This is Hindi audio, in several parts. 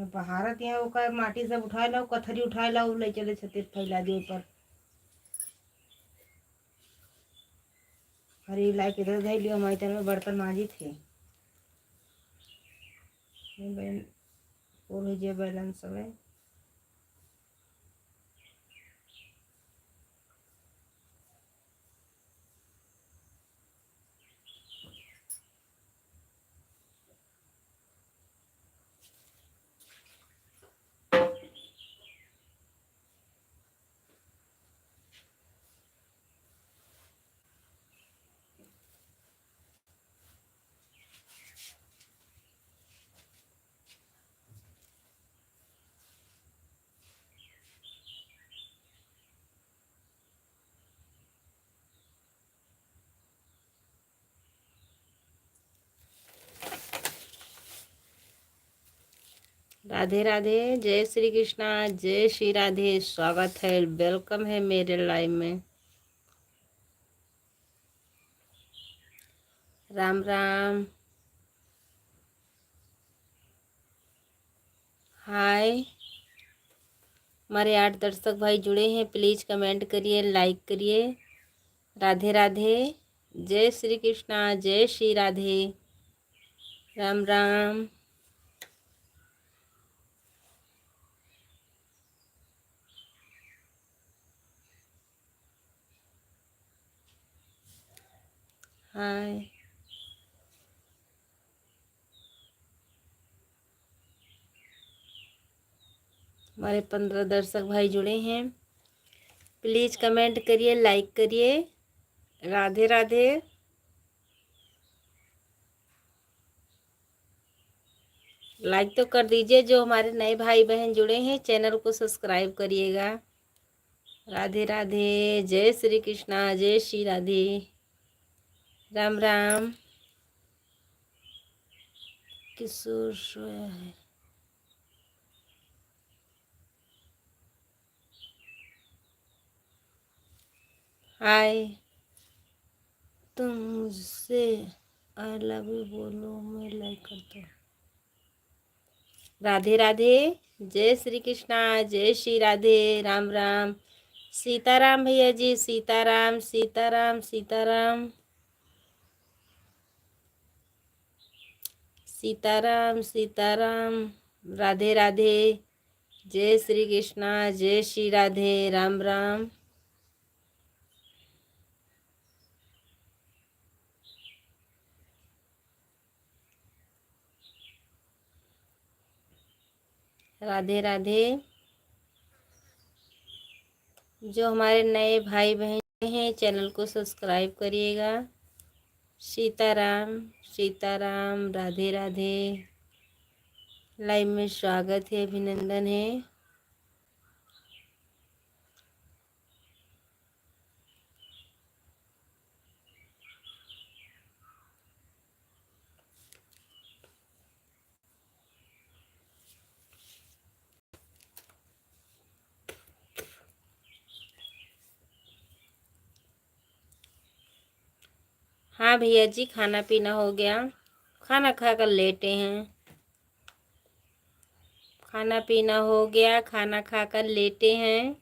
बहारत यहाँ ओकर माटी सब उठाए ला, कथरी उठाए ला, ले चले छते फैला दिए पर हरी ला के इधर धैल लियो। हमारे तरह में बर्तन मांजी थे और जे बैलेंस सब है। राधे राधे, जय श्री कृष्णा, जय श्री राधे। स्वागत है, वेलकम है मेरे लाइव में। राम राम, हाय। हमारे 8 दर्शक भाई जुड़े हैं, प्लीज़ कमेंट करिए, लाइक करिए। राधे राधे, जय श्री कृष्णा, जय श्री राधे। राम राम, हाय। हमारे 15 दर्शक भाई जुड़े हैं, प्लीज़ कमेंट करिए, लाइक करिए। राधे राधे। लाइक तो कर दीजिए, जो हमारे नए भाई बहन जुड़े हैं चैनल को सब्सक्राइब करिएगा। राधे राधे, जय श्री कृष्णा, जय श्री राधे। राम राम। किशोर सोया है। हाय। तुम मुझसे आई लव यू बोलो, मैं लाइक करता हूँ। राधे राधे, जय श्री कृष्णा, जय श्री राधे। राम राम। सीताराम भैया जी, सीताराम सीताराम सीताराम सीताराम सीताराम। राधे राधे, जय श्री कृष्णा, जय श्री राधे। राम राम। राधे राधे। जो हमारे नए भाई बहन हैं चैनल को सब्सक्राइब करिएगा। सीताराम सीताराम। राधे राधे। लाइव में स्वागत है, अभिनंदन है। हाँ भैया जी, खाना पीना हो गया, खाना खाकर लेटे हैं। खाना पीना हो गया, खाना खाकर लेटे हैं।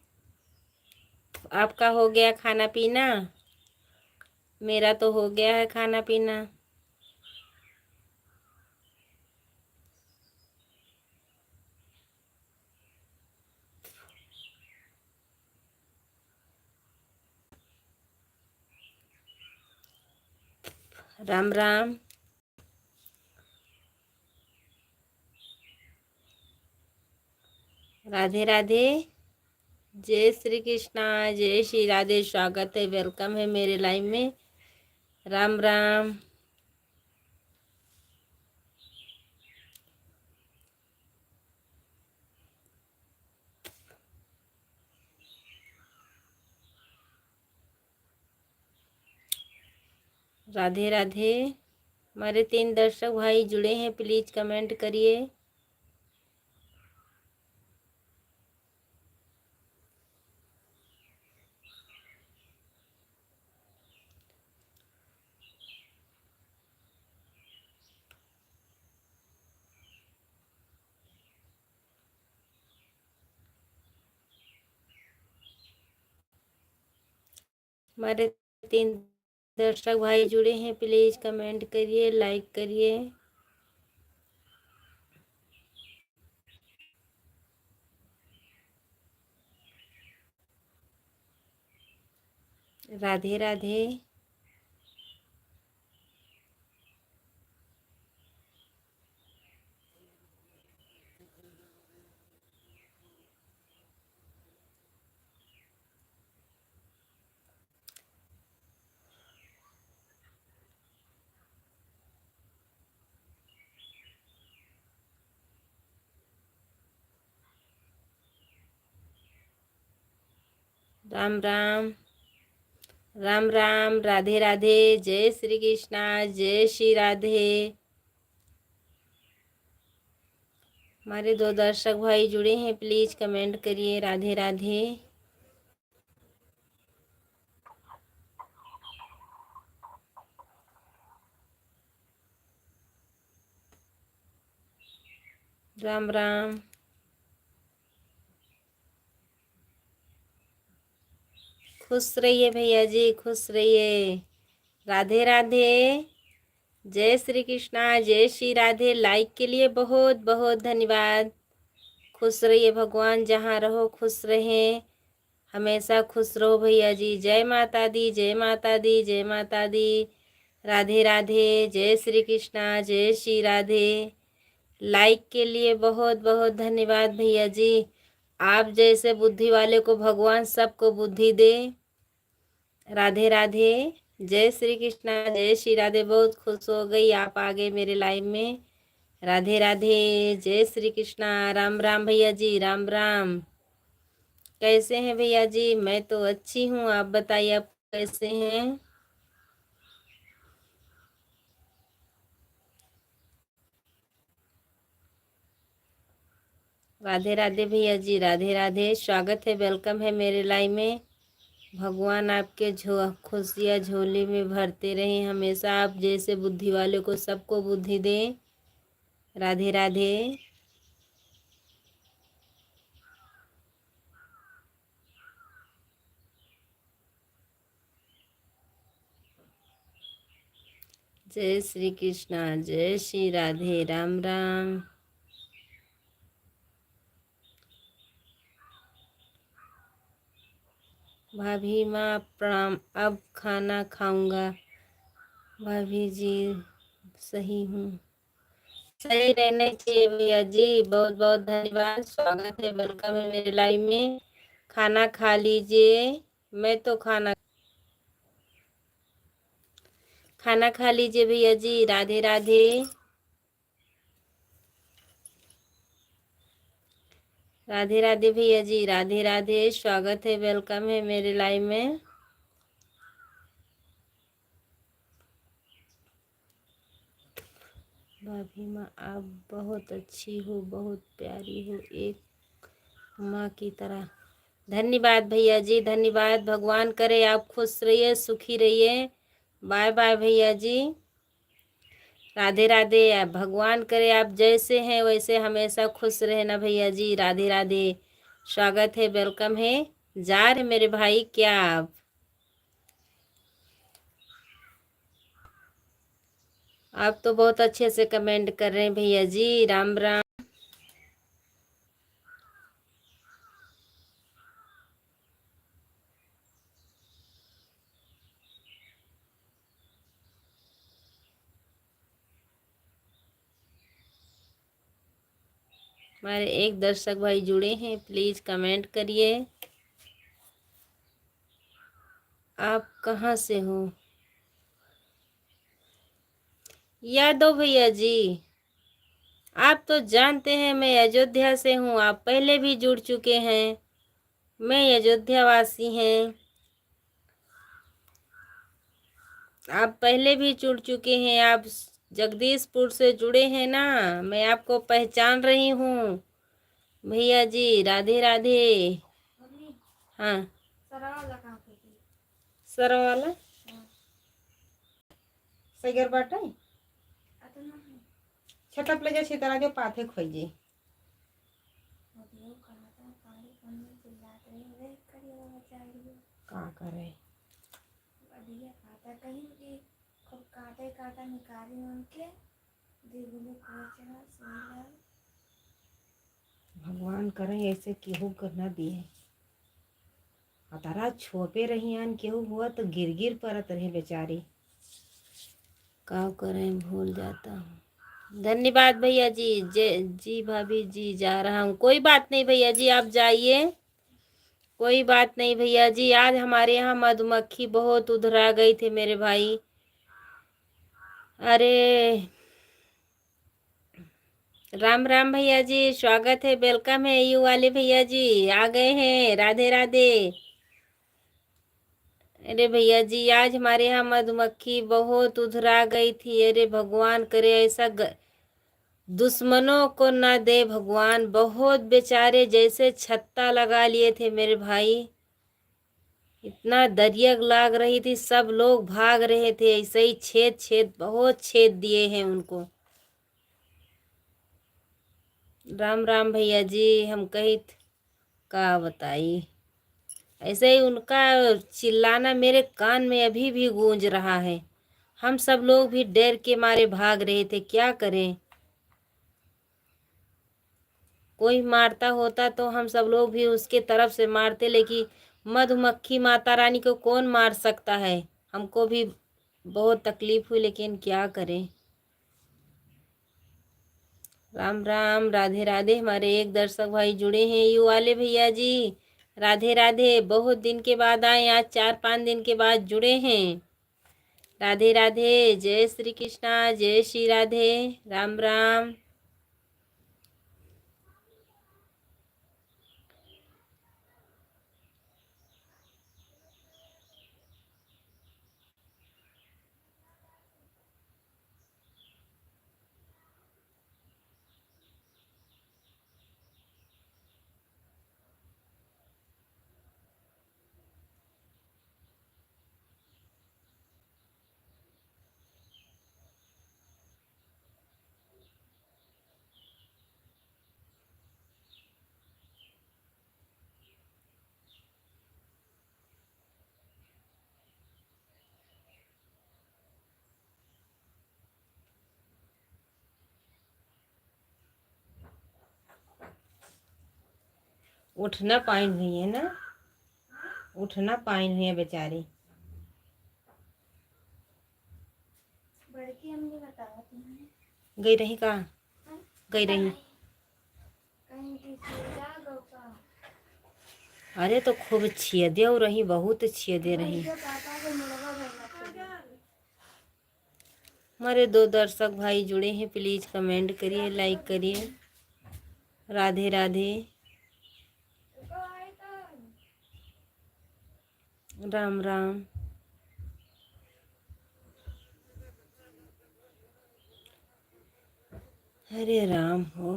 आपका हो गया खाना पीना? मेरा तो हो गया है खाना पीना। राम राम। राधे राधे, जय श्री कृष्णा, जय श्री राधे। स्वागत है, वेलकम है मेरे लाइव में। राम राम। राधे राधे। हमारे 3 दर्शक भाई जुड़े हैं, प्लीज़ कमेंट करिए। हमारे 3 दर्शक भाई जुड़े हैं, प्लीज़ कमेंट करिए, लाइक करिए। राधे राधे। राम राम, राम राम, राधे राधे, जय श्री कृष्णा, जय श्री राधे। हमारे 2 दर्शक भाई जुड़े हैं, प्लीज़ कमेंट करिए, राधे राधे। राम राम। खुश रहिए भैया जी, खुश रहिए। राधे राधे, जय श्री कृष्णा, जय श्री राधे। लाइक के लिए बहुत बहुत धन्यवाद। खुश रहिए, भगवान जहाँ रहो खुश रहें, हमेशा खुश रहो भैया जी। जय माता दी, जय माता दी, जय माता दी। राधे राधे, जय श्री कृष्णा, जय श्री राधे। लाइक के लिए बहुत बहुत धन्यवाद भैया जी। आप जैसे बुद्धि वाले को भगवान सबको बुद्धि दे। राधे राधे, जय श्री कृष्णा, जय श्री राधे। बहुत खुश हो गई आप आ गए मेरे लाइव में। राधे राधे, जय श्री कृष्णा। राम राम भैया जी, राम राम। कैसे हैं भैया जी? मैं तो अच्छी हूँ, आप बताइए आप कैसे हैं? राधे राधे भैया जी, राधे राधे। स्वागत है, वेलकम है मेरे लाइव में। भगवान आपके खुशियाँ झोली में भरते रहें हमेशा। आप जैसे बुद्धि वाले को सबको बुद्धि दें। राधे राधे। जय श्री कृष्णा, जय श्री राधे। राम राम। भाभी माँ प्रणाम, अब खाना खाऊंगा। भाभी जी सही हूँ, सही रहने चाहिए भैया जी। बहुत बहुत धन्यवाद, स्वागत है, वेलकम है मेरे लाइव में। खाना खा लीजिए। मैं तो खाना खा लीजिए भैया जी। राधे राधे। राधे राधे भैया जी, राधे राधे। स्वागत है, वेलकम है मेरे लाइव में। भाभी माँ आप बहुत अच्छी हो, बहुत प्यारी हो, एक माँ की तरह। धन्यवाद भैया जी, धन्यवाद। भगवान करे आप खुश रहिए, सुखी रहिए। बाय बाय भैया जी। राधे राधे। भगवान करे आप जैसे हैं वैसे हमेशा खुश रहना भैया जी। राधे राधे। स्वागत है, वेलकम है। जा रहे मेरे भाई क्या आप तो बहुत अच्छे से कमेंट कर रहे हैं भैया जी। राम राम। हमारे 1 दर्शक भाई जुड़े हैं, प्लीज़ कमेंट करिए। आप कहाँ से हो? यादव भैया जी, आप तो जानते हैं मैं अयोध्या से हूँ। आप पहले भी जुड़ चुके हैं। मैं अयोध्या वासी हैं। आप पहले भी जुड़ चुके हैं। आप जगदीशपुर से जुड़े हैं ना, मैं आपको पहचान रही हूँ भैया जी। राधे राधे। हाँ, सर वाला सैगर बाटे छतप ले जा छितरा जो पाथे खोजे का करे। बढ़िया खाता कहीं भी खूब काटे काटा निकाली उनके दिगुली पहुँचना सुंदर। भगवान करें ऐसे केहू करना दिए। अतारा छोपे रही आन केहू हुआ तो गिर गिर परत रहे बेचारी। का करें भूल जाता हूँ। धन्यवाद भैया जी। जी भाभी जी जा रहा हूँ। कोई बात नहीं भैया जी, आप जाइए, कोई बात नहीं भैया जी। आज हमारे यहाँ मधुमक्खी बहुत उधरा गई थे मेरे भाई। अरे राम राम भैया जी, स्वागत है, वेलकम है। यू वाले भैया जी आ गए हैं, राधे राधे। अरे भैया जी आज हमारे यहाँ मधुमक्खी बहुत उधरा गई थी। अरे भगवान करे ऐसा दुश्मनों को ना दे भगवान। बहुत बेचारे जैसे छत्ता लगा लिए थे मेरे भाई। इतना दरिया लाग रही थी, सब लोग भाग रहे थे। ऐसे ही छेद छेद बहुत छेद दिए हैं उनको। राम राम भैया जी। हम कही का बताई, ऐसे ही उनका चिल्लाना मेरे कान में अभी भी गूंज रहा है। हम सब लोग भी डर के मारे भाग रहे थे, क्या करें। कोई मारता होता तो हम सब लोग भी उसके तरफ से मारते, लेकिन मधुमक्खी माता रानी को कौन मार सकता है। हमको भी बहुत तकलीफ हुई, लेकिन क्या करें। राम राम, राधे राधे। हमारे एक दर्शक भाई जुड़े हैं, यू वाले भैया जी, राधे राधे। बहुत दिन के बाद आए, आज 4-5 दिन के बाद जुड़े हैं। राधे राधे, जय श्री कृष्णा, जय श्री राधे, राम राम। उठना पाई हुई है ना, उठना पाई हुई है बेचारी। बड़की अम्मी बतावा तुम्हें गई रही कहाँ, गई रही। कहीं किसी गौ का अरे तो खूब छियदे रही, बहुत छियदे रही। पापा को मुड़वा भरना। हमारे 2 दर्शक भाई जुड़े हैं, प्लीज कमेंट करिए, लाइक करिए। राधे राधे, राम राम। हरे राम हो।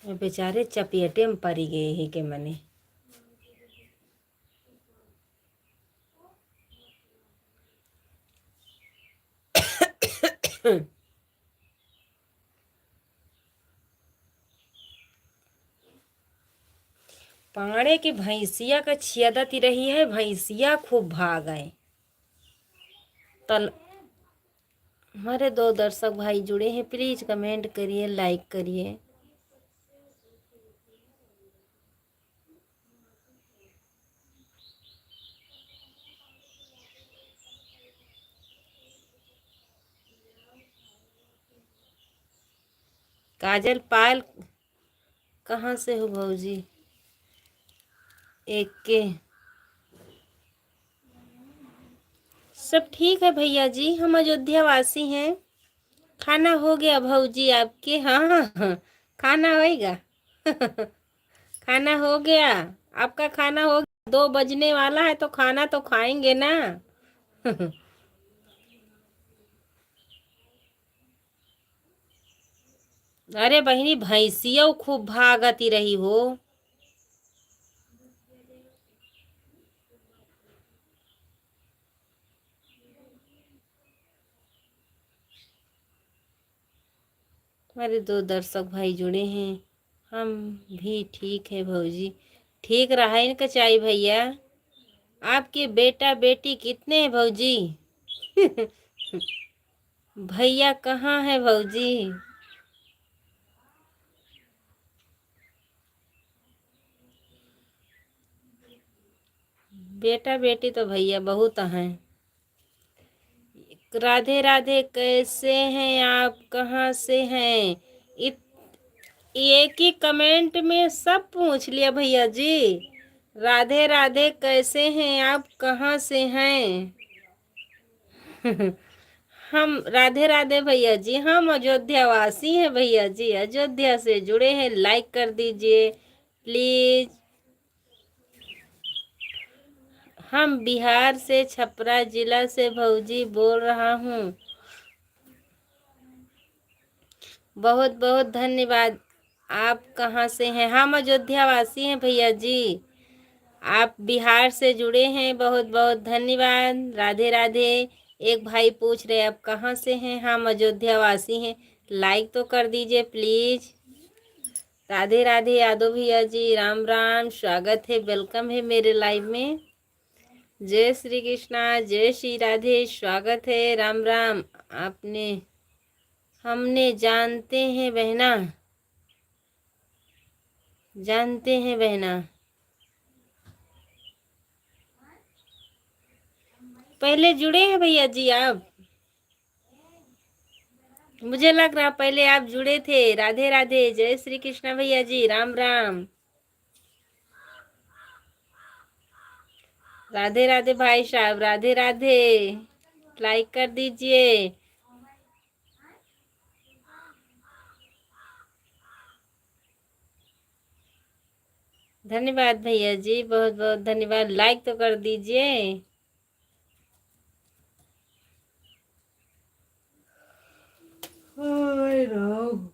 बेचारे चपेटे में पड़ी गए ही के मने। पाड़े की भैंसिया का छियदत रही है, भैंसिया खूब भाग गए। तल हमारे 2 दर्शक भाई जुड़े हैं, प्लीज कमेंट करिए, लाइक करिए। काजल पायल कहाँ से हो भौजी? एक के सब ठीक है भैया जी, हम अयोध्या वासी हैं। खाना हो गया भौजी आपके? हाँ हाँ हाँ, खाना होएगा। खाना हो गया, आपका खाना हो गया? 2 बजने वाला है तो खाना तो खाएंगे ना। अरे बहनी भैंसिया खूब भागती रही हो। हमारे 2 दर्शक भाई जुड़े हैं। हम भी ठीक है भौजी। ठीक रहा इनका चाय भैया। आपके बेटा बेटी कितने हैं भौजी? भैया कहाँ है भौजी? बेटा बेटी तो भैया बहुत हैं। राधे राधे, कैसे हैं आप, कहाँ से हैं? एक ही कमेंट में सब पूछ लिया भैया जी। राधे राधे, कैसे हैं आप, कहाँ से हैं? हम राधे राधे भैया जी, हम अयोध्या वासी हैं भैया जी, अयोध्या से जुड़े हैं। लाइक कर दीजिए प्लीज। हम बिहार से, छपरा जिला से भौजी बोल रहा हूँ। बहुत बहुत धन्यवाद। आप कहाँ से हैं? हम अयोध्या वासी हैं भैया जी। आप बिहार से जुड़े हैं, बहुत बहुत धन्यवाद। राधे राधे। एक भाई पूछ रहे आप कहाँ से हैं? हम अयोध्या वासी हैं। लाइक तो कर दीजिए प्लीज। राधे राधे यादव भैया जी, राम राम, स्वागत है, वेलकम है मेरे लाइव में। जय श्री कृष्णा, जय श्री राधे, स्वागत है, राम राम। आपने हमने जानते हैं बहना, जानते हैं बहना। पहले जुड़े हैं भैया जी आप? मुझे लग रहा पहले आप जुड़े थे। राधे राधे, जय श्री कृष्णा भैया जी, राम राम। राधे राधे भाई साहब, राधे राधे। लाइक कर दीजिए। धन्यवाद भैया जी, बहुत बहुत धन्यवाद। लाइक तो कर दीजिए। हाय राम।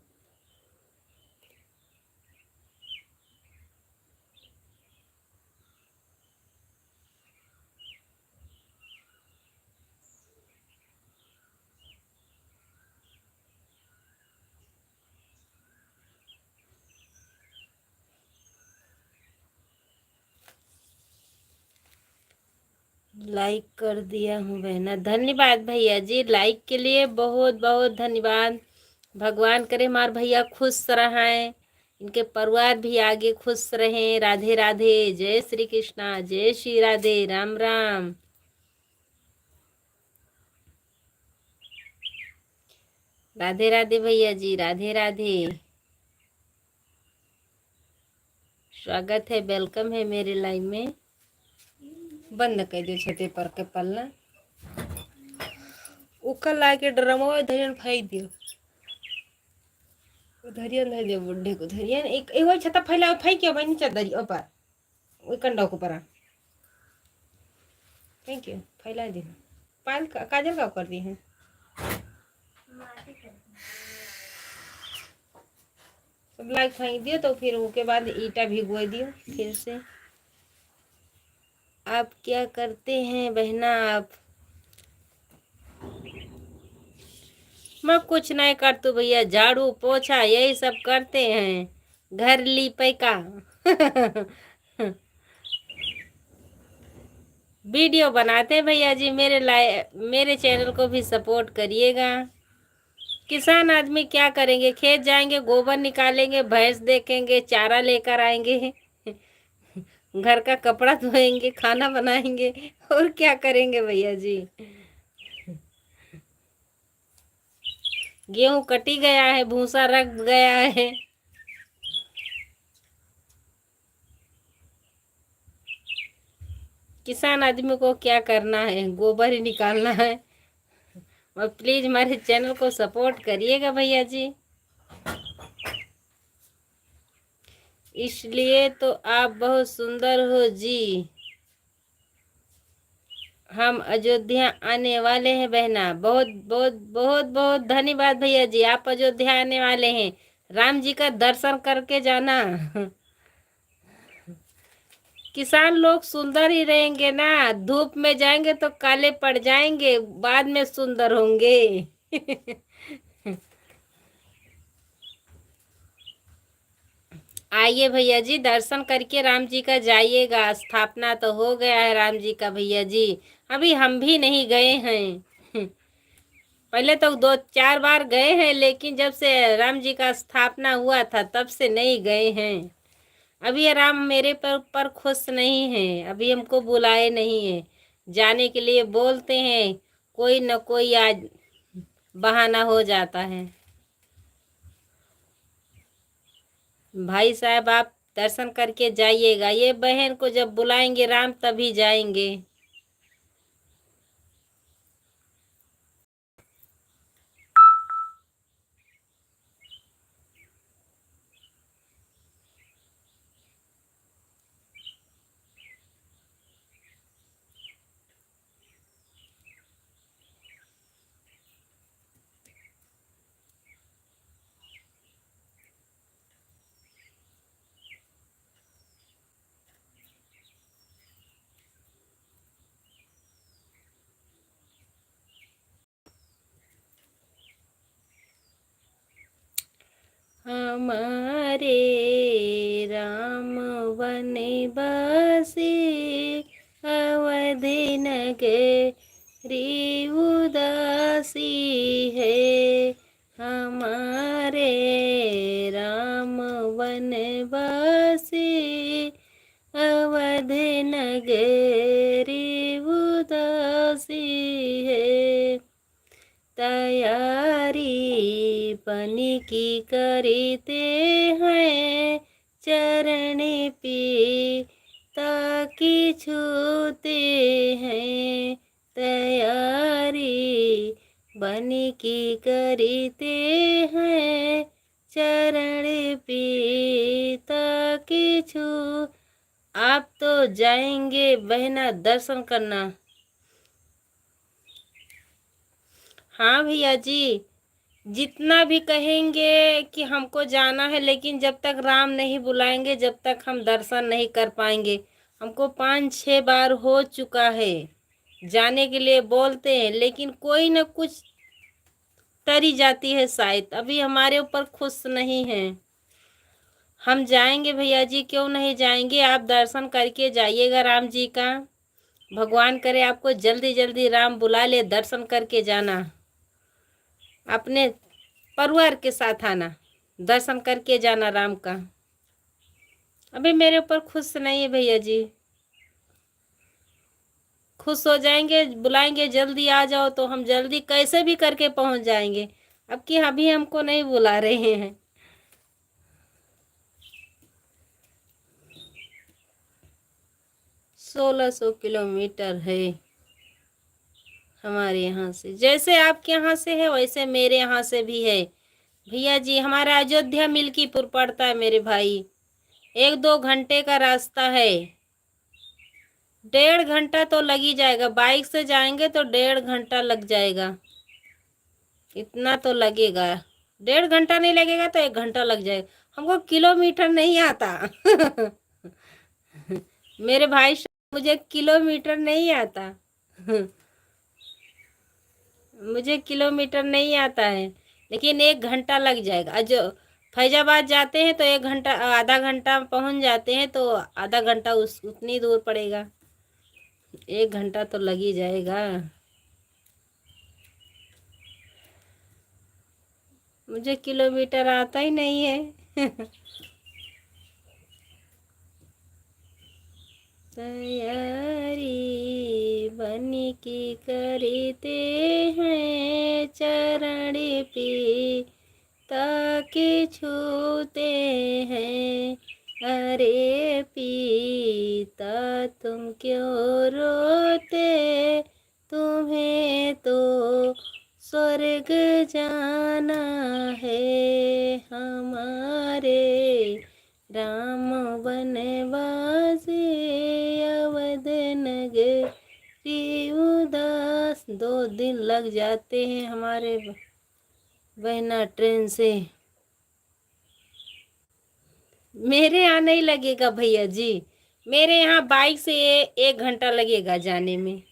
लाइक कर दिया हूँ बहना, धन्यवाद भैया जी। लाइक के लिए बहुत बहुत धन्यवाद। भगवान करे हमारे भैया खुश रहें, इनके परिवार भी आगे खुश रहें। राधे राधे, जय श्री कृष्णा, जय श्री राधे, राम राम। राधे राधे भैया जी, राधे राधे, स्वागत है, वेलकम है मेरे लाइव में। बंद कर दियो छते पर के पलना, उकल ला के ड्रमवा धरियन फाई दियो, धरियन धर दियो, बुढ़े को धरियन। एक एगो छता फैला फाई के बनी चदरी ऊपर ओई कंडा को परा। थैंक यू, फैला दी। पाल काजल का कर दी है। सब लाइक फेंक दियो तो फिर उसके बाद ईटा भिगो दियो फिर से। आप क्या करते हैं बहना आप? मैं कुछ नहीं करतू भैया, झाड़ू पोछा यही सब करते हैं, घर लीपे का। वीडियो बनाते हैं भैया जी, मेरे चैनल को भी सपोर्ट करिएगा। किसान आदमी क्या करेंगे? खेत जाएंगे, गोबर निकालेंगे, भैंस देखेंगे, चारा लेकर आएंगे, घर का कपड़ा धोएंगे, खाना बनाएंगे, और क्या करेंगे भैया जी? गेहूं कटी गया है, भूसा रख गया है। किसान आदमी को क्या करना है? गोबर ही निकालना है। और प्लीज हमारे चैनल को सपोर्ट करिएगा भैया जी। इसलिए तो आप बहुत सुंदर हो जी। हम अयोध्या आने वाले हैं बहना। बहुत बहुत बहुत बहुत धन्यवाद भैया जी, आप अयोध्या आने वाले हैं, राम जी का दर्शन करके जाना। किसान लोग सुंदर ही रहेंगे ना, धूप में जाएंगे तो काले पड़ जाएंगे, बाद में सुंदर होंगे। आइए भैया जी, दर्शन करके राम जी का जाइएगा। स्थापना तो हो गया है राम जी का भैया जी, अभी हम भी नहीं गए हैं। पहले तो 2-4 बार गए हैं, लेकिन जब से राम जी का स्थापना हुआ था तब से नहीं गए हैं। अभी ये राम मेरे पर खुश नहीं है, अभी हमको बुलाए नहीं है। जाने के लिए बोलते हैं, कोई न कोई आज बहाना हो जाता है। भाई साहब आप दर्शन करके जाइएगा, ये बहन को जब बुलाएंगे राम तभी जाएंगे। हमारे राम बने बसे अवधि नगरी उदासी है। हमारे राम वन बसे अवध नगरी उदासी है। तैयारी पनी की करते हैं चरण पे ताकि छूते हैं। तैयारी बनी की करते हैं चरण पे ताकि छू। आप तो जाएंगे बहना दर्शन करना। हाँ भैया जी, जितना भी कहेंगे कि हमको जाना है, लेकिन जब तक राम नहीं बुलाएंगे जब तक हम दर्शन नहीं कर पाएंगे। हमको 5-6 बार हो चुका है, जाने के लिए बोलते हैं लेकिन कोई न कुछ तरी जाती है शायद, अभी हमारे ऊपर खुश नहीं है। हम जाएंगे भैया जी, क्यों नहीं जाएंगे। आप दर्शन करके जाइएगा राम जी का। भगवान करे आपको जल्दी जल्दी राम बुला ले, दर्शन करके जाना। अपने परिवार के साथ आना, दर्शन करके जाना राम का। अभी मेरे ऊपर खुश नहीं है भैया जी। खुश हो जाएंगे, बुलाएंगे जल्दी आ जाओ तो हम जल्दी कैसे भी करके पहुंच जाएंगे। अब कि अभी हमको नहीं बुला रहे हैं। 1600 किलोमीटर है हमारे यहाँ से। जैसे आपके यहाँ से है वैसे मेरे यहाँ से भी है भैया जी। हमारा अयोध्या मिल्कीपुर पड़ता है मेरे भाई, 1-2 घंटे का रास्ता है। 1.5 घंटा तो लग ही जाएगा, बाइक से जाएंगे तो 1.5 घंटा लग जाएगा, इतना तो लगेगा। 1.5 घंटा नहीं लगेगा तो 1 घंटा लग जाएगा। हमको किलोमीटर नहीं आता। मेरे भाई साहब, मुझे किलोमीटर नहीं आता। मुझे किलोमीटर नहीं आता है, लेकिन 1 घंटा लग जाएगा। जो फैजाबाद जाते हैं तो 1 घंटा, आधा घंटा पहुंच जाते हैं तो आधा घंटा उस उतनी दूर पड़ेगा। 1 घंटा तो लग ही जाएगा। मुझे किलोमीटर आता ही नहीं है। तैयारी बनी की करते हैं चरण पे ताकि छूते हैं। अरे पीता तुम क्यों रोते, तुम्हें तो स्वर्ग जाना है। हमारे राम बनवासी अवध नगरी उदास। 2 दिन लग जाते हैं हमारे बहना ट्रेन से। मेरे यहाँ नहीं लगेगा भैया जी, मेरे यहाँ बाइक से 1 घंटा लगेगा जाने में।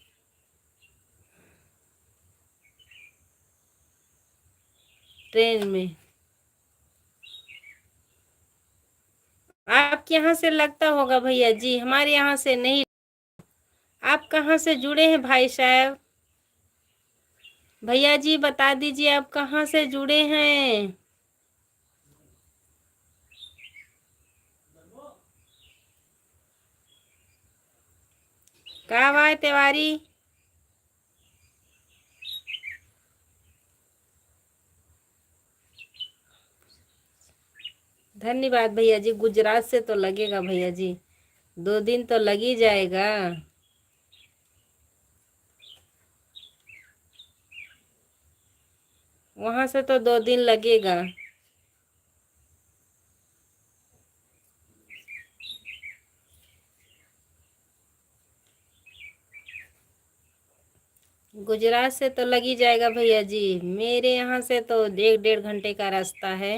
ट्रेन में आपके यहाँ से लगता होगा भैया जी, हमारे यहाँ से नहीं। आप कहाँ से जुड़े हैं भाई साहब? भैया जी बता दीजिए आप कहाँ से जुड़े हैं? क्या बात है तिवारी? धन्यवाद भैया जी। गुजरात से तो लगेगा भैया जी, 2 दिन तो लग ही जाएगा। वहां से तो 2 दिन लगेगा। गुजरात से तो लग ही जाएगा भैया जी, मेरे यहाँ से तो 1-1.5 घंटे का रास्ता है।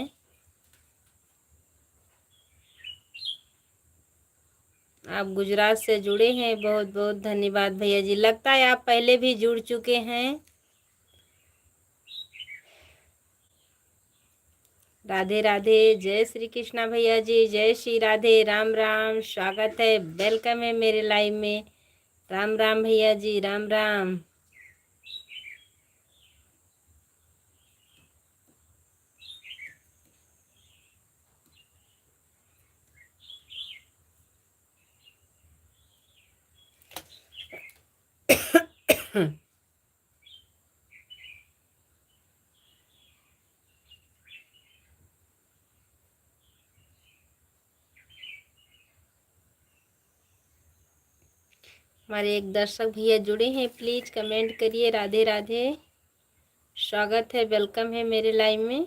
आप गुजरात से जुड़े हैं, बहुत बहुत धन्यवाद भैया जी। लगता है आप पहले भी जुड़ चुके हैं। राधे राधे, जय श्री कृष्णा भैया जी, जय श्री राधे, राम राम, स्वागत है, वेलकम है मेरे लाइव में। राम राम भैया जी, राम राम। हमारे एक दर्शक भैया जुड़े हैं, प्लीज कमेंट करिए। राधे राधे, स्वागत है, वेलकम है मेरे लाइव में।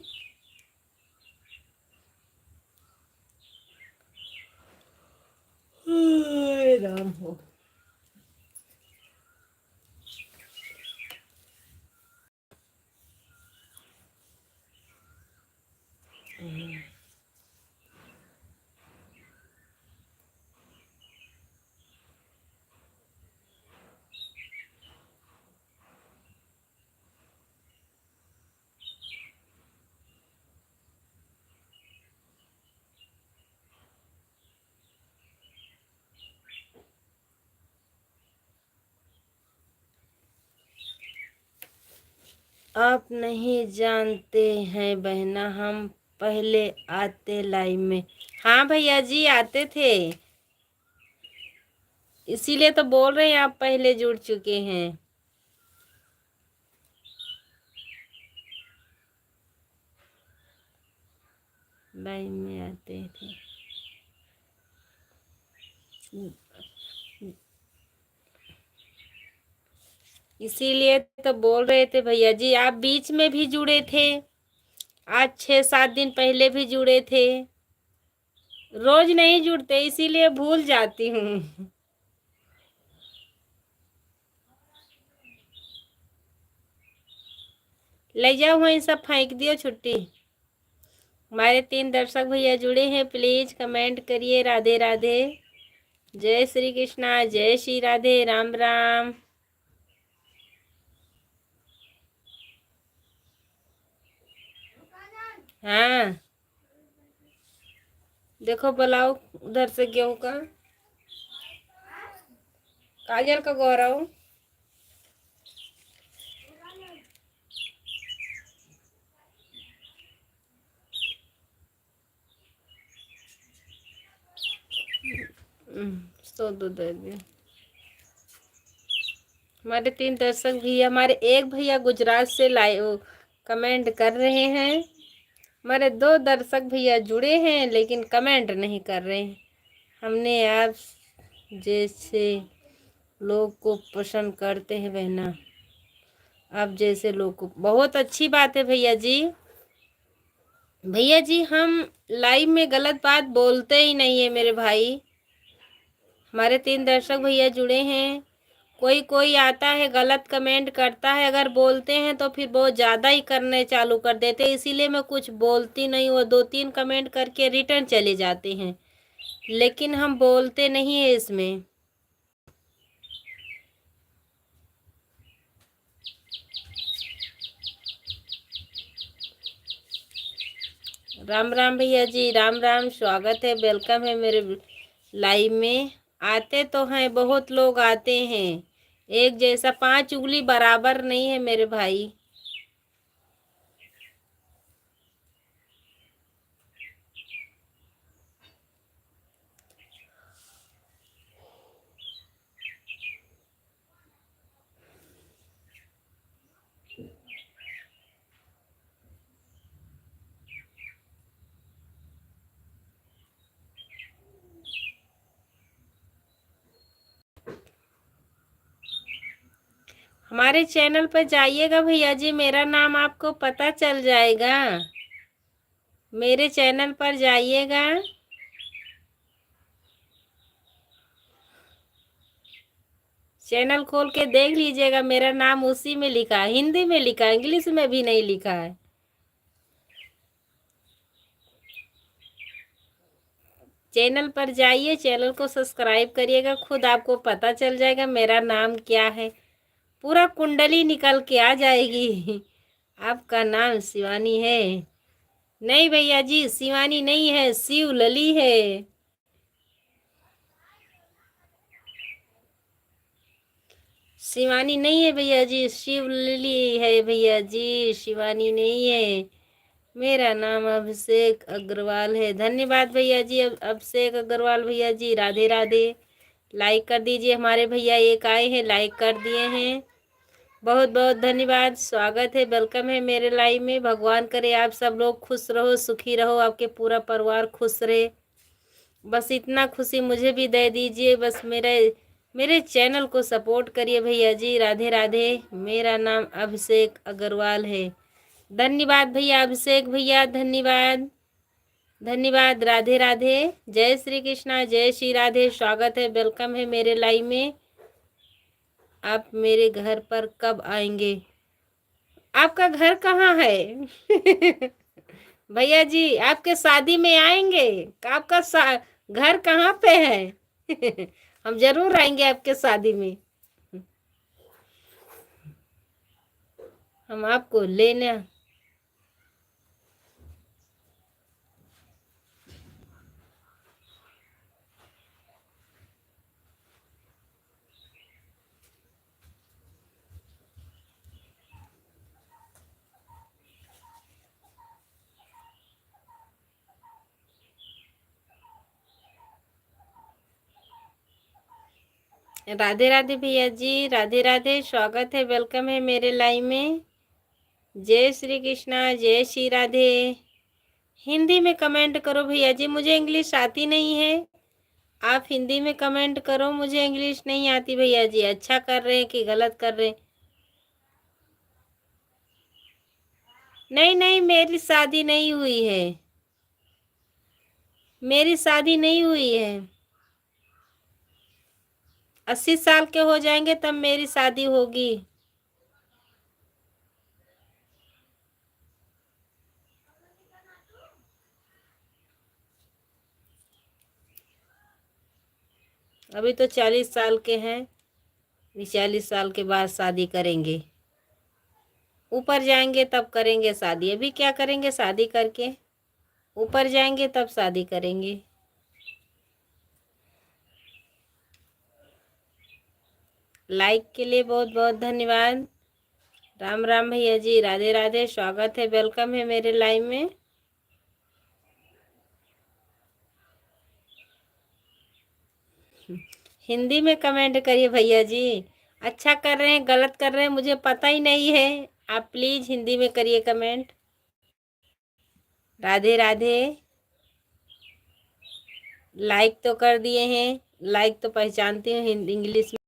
राम हो। आप नहीं जानते हैं बहना, हम पहले आते लाइव में। हाँ भैया जी आते थे, इसीलिए तो बोल रहे हैं आप पहले जुड़ चुके हैं। लाइव में आते थे, इसीलिए तो बोल रहे थे भैया जी। आप बीच में भी जुड़े थे, आज 6-7 दिन पहले भी जुड़े थे। रोज नहीं जुड़ते, इसीलिए भूल जाती हूँ। ले जाओ वहीं सब फेंक दियो छुट्टी। हमारे 3 दर्शक भैया जुड़े हैं, प्लीज कमेंट करिए। राधे राधे, जय श्री कृष्णा, जय श्री राधे, राम राम। हाँ देखो बुलाओ उधर से गेहूं का, काजल का गौरव। सो दो दे दिया। हमारे 3 दर्शक भैया, हमारे एक भैया गुजरात से लाइव कमेंट कर रहे हैं। हमारे 2 दर्शक भैया जुड़े हैं लेकिन कमेंट नहीं कर रहे हैं। हमने आप जैसे लोग को पसंद करते हैं बहना, आप जैसे लोग को। बहुत अच्छी बात है भैया जी। भैया जी हम लाइव में गलत बात बोलते ही नहीं है मेरे भाई। हमारे 3 दर्शक भैया जुड़े हैं, कोई कोई आता है गलत कमेंट करता है, अगर बोलते हैं तो फिर बहुत ज़्यादा ही करने चालू कर देते हैं, इसीलिए मैं कुछ बोलती नहीं। वो 2-3 कमेंट करके रिटर्न चले जाते हैं, लेकिन हम बोलते नहीं है इसमें। राम राम भैया जी, राम राम, स्वागत है, वेलकम है मेरे लाइव में। आते तो हैं, बहुत लोग आते हैं, एक जैसा 5 उंगली बराबर नहीं है मेरे भाई। हमारे चैनल पर जाइएगा भैया जी, मेरा नाम आपको पता चल जाएगा। मेरे चैनल पर जाइएगा, चैनल खोल के देख लीजिएगा, मेरा नाम उसी में लिखा है, हिंदी में लिखा है, इंग्लिश में भी नहीं लिखा है। चैनल पर जाइए, चैनल को सब्सक्राइब करिएगा, खुद आपको पता चल जाएगा मेरा नाम क्या है। पूरा कुंडली निकल के आ जाएगी। आपका नाम शिवानी है? नहीं भैया जी, शिवानी नहीं है, शिवलली है। शिवानी नहीं है भैया जी, शिवलली है भैया जी, शिवानी नहीं है। मेरा नाम अभिषेक अग्रवाल है। धन्यवाद भैया जी, अभिषेक अग्रवाल भैया जी, राधे राधे। लाइक कर दीजिए, हमारे भैया एक आए हैं, लाइक कर दिए हैं, बहुत बहुत धन्यवाद। स्वागत है, वेलकम है मेरे लाइव में। भगवान करे आप सब लोग खुश रहो, सुखी रहो, आपके पूरा परिवार खुश रहे, बस इतना खुशी मुझे भी दे दीजिए। बस मेरे चैनल को सपोर्ट करिए भैया जी। राधे राधे। मेरा नाम अभिषेक अग्रवाल है। धन्यवाद भैया, अभिषेक भैया, धन्यवाद धन्यवाद। राधे राधे। जय श्री कृष्णा, जय श्री राधे। स्वागत है, वेलकम है मेरे लाइव में। आप मेरे घर पर कब आएंगे? आपका घर कहाँ है? भैया जी, आपके शादी में आएंगे? आपका घर कहाँ पे है? हम जरूर आएंगे आपके शादी में, हम आपको लेने। राधे राधे भैया जी, राधे राधे। स्वागत है, वेलकम है मेरे लाइव में। जय श्री कृष्णा, जय श्री राधे। हिंदी में कमेंट करो भैया जी, मुझे इंग्लिश आती नहीं है। आप हिंदी में कमेंट करो, मुझे इंग्लिश नहीं आती भैया जी। अच्छा कर रहे हैं कि गलत कर रहे हैं? नहीं नहीं, मेरी शादी नहीं हुई है, मेरी शादी नहीं हुई है। 80 साल के हो जाएंगे तब मेरी शादी होगी। अभी तो 40 साल के हैं, 40 साल के बाद शादी करेंगे। ऊपर जाएंगे तब करेंगे शादी, अभी क्या करेंगे शादी करके? ऊपर जाएंगे तब शादी करेंगे। लाइक के लिए बहुत बहुत धन्यवाद। राम राम भैया जी, राधे राधे। स्वागत है, वेलकम है मेरे लाइव में। हिंदी में कमेंट करिए भैया जी। अच्छा कर रहे हैं गलत कर रहे हैं मुझे पता ही नहीं है, आप प्लीज हिंदी में करिए कमेंट। राधे राधे। लाइक तो कर दिए हैं, लाइक तो पहचानती हूँ हिंदी इंग्लिश में।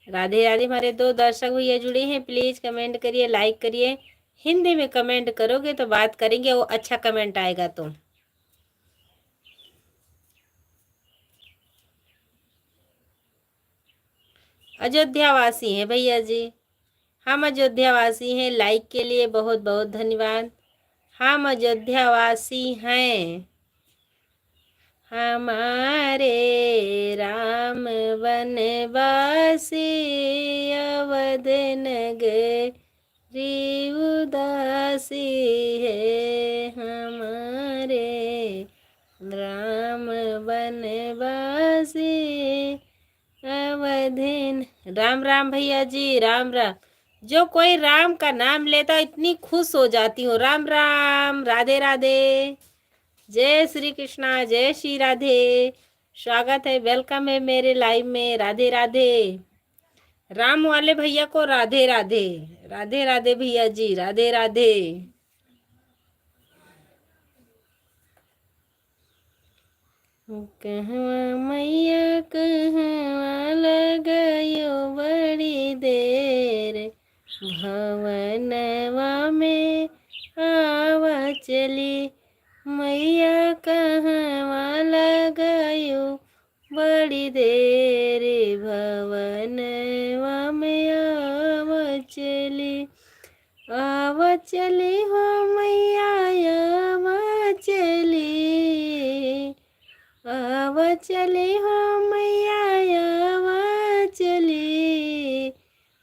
राधे राधे। हमारे 2 दर्शक भैया जुड़े हैं, प्लीज कमेंट करिए, लाइक करिए। हिंदी में कमेंट करोगे तो बात करेंगे, वो अच्छा कमेंट आएगा तो। अयोध्या वासी हैं भैया जी, हम अयोध्या वासी हैं। लाइक के लिए बहुत बहुत धन्यवाद। हम अयोध्या वासी हैं। हमारे राम वनवासी अवध नगरी उदासी है। हमारे राम बनवासी अवधिन। राम राम भैया जी, राम राम। जो कोई राम का नाम लेता इतनी खुश हो जाती हूँ। राम राम, राधे राधे, जय श्री कृष्णा, जय श्री राधे। स्वागत है, वेलकम है मेरे लाइव में। राधे राधे। राम वाले भैया को राधे राधे। राधे राधे भैया जी, राधे राधे। कहवा मैया कहवा लगायो बड़ी देर, भवनवा में आवा चली। मैया कहवा लगायो बड़ी देर, भवनवा में आवा चली। आवा चली हो मैया, आवा चली। आवा चली हो मैया, आवा चली।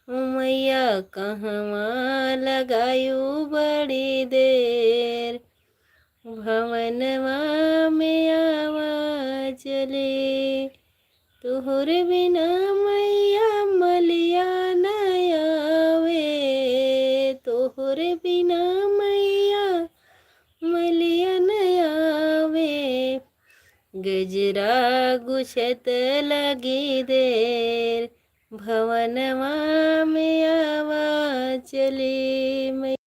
मैया कहवा लगायू बड़ी देर, भवनवा में आवा चली। तुहर बिना मैया मलिया न आवे, तुहर बिना मैया मलिया न आवे। गजरा गुछत लगी देर, भवनवा में आवा चली।